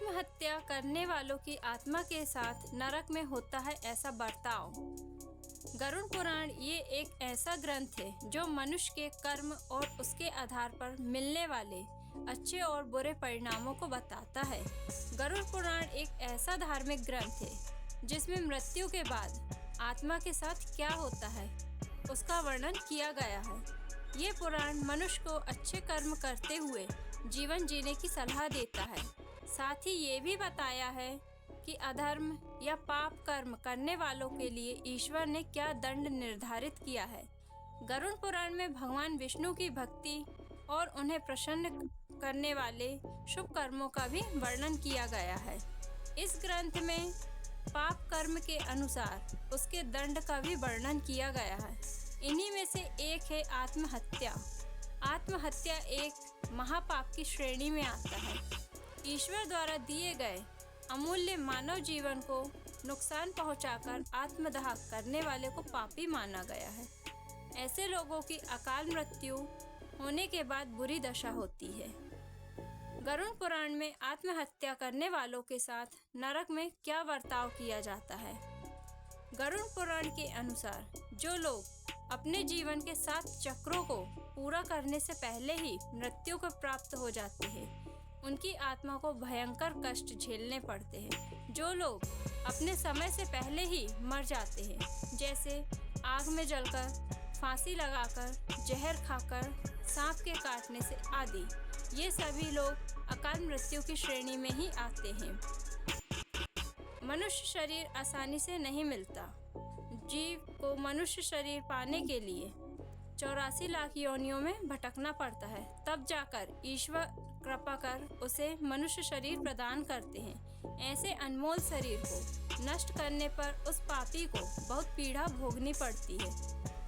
आत्महत्या करने वालों की आत्मा के साथ नरक में होता है ऐसा बर्ताव। गरुड़ पुराण ये एक ऐसा ग्रंथ है जो मनुष्य के कर्म और उसके आधार पर मिलने वाले अच्छे और बुरे परिणामों को बताता है। गरुड़ पुराण एक ऐसा धार्मिक ग्रंथ है जिसमें मृत्यु के बाद आत्मा के साथ क्या होता है उसका वर्णन किया गया है। ये पुराण मनुष्य को अच्छे कर्म करते हुए जीवन जीने की सलाह देता है। साथ ही ये भी बताया है कि अधर्म या पाप कर्म करने वालों के लिए ईश्वर ने क्या दंड निर्धारित किया है। गरुड़ पुराण में भगवान विष्णु की भक्ति और उन्हें प्रसन्न करने वाले शुभ कर्मों का भी वर्णन किया गया है। इस ग्रंथ में पाप कर्म के अनुसार उसके दंड का भी वर्णन किया गया है। इन्हीं में से एक है आत्महत्या। आत्महत्या एक महापाप की श्रेणी में आता है। ईश्वर द्वारा दिए गए अमूल्य मानव जीवन को नुकसान पहुंचाकर आत्मदाह करने वाले को पापी माना गया है। ऐसे लोगों की अकाल मृत्यु होने के बाद बुरी दशा होती है। गरुड़ पुराण में आत्महत्या करने वालों के साथ नरक में क्या बर्ताव किया जाता है। गरुड़ पुराण के अनुसार जो लोग अपने जीवन के 7 चक्रों को पूरा करने से पहले ही मृत्यु को प्राप्त हो जाते हैं, उनकी आत्मा को भयंकर कष्ट झेलने पड़ते हैं। जो लोग अपने समय से पहले ही मर जाते हैं, जैसे आग में जलकर, फांसी लगाकर, जहर खाकर, सांप के काटने से आदि, ये सभी लोग अकाल मृत्यु की श्रेणी में ही आते हैं। मनुष्य शरीर आसानी से नहीं मिलता। जीव को मनुष्य शरीर पाने के लिए 84 लाख योनियों में भटकना पड़ता है, तब जाकर ईश्वर कृपा कर उसे मनुष्य शरीर प्रदान करते हैं। ऐसे अनमोल शरीर को नष्ट करने पर उस पापी को बहुत पीड़ा भोगनी पड़ती है।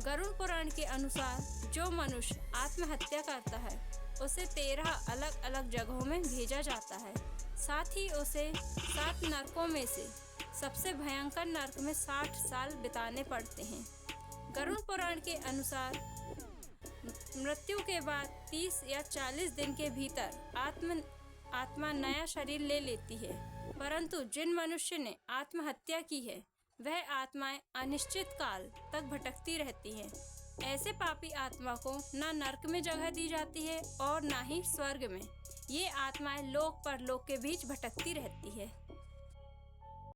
गरुड़ पुराण के अनुसार जो मनुष्य आत्महत्या करता है उसे 13 अलग अलग जगहों में भेजा जाता है। साथ ही उसे 7 नरकों में से सबसे भयंकर नरक में 60 साल बिताने पड़ते हैं। गरुड़ पुराण के अनुसार मृत्यु के बाद 30 या 40 दिन के भीतर आत्मा नया शरीर ले लेती है, परंतु जिन मनुष्य ने आत्महत्या की है वह आत्माएं अनिश्चित काल तक भटकती रहती हैं। ऐसे पापी आत्मा को ना नरक में जगह दी जाती है और ना ही स्वर्ग में। ये आत्माएं लोक परलोक के बीच भटकती रहती है।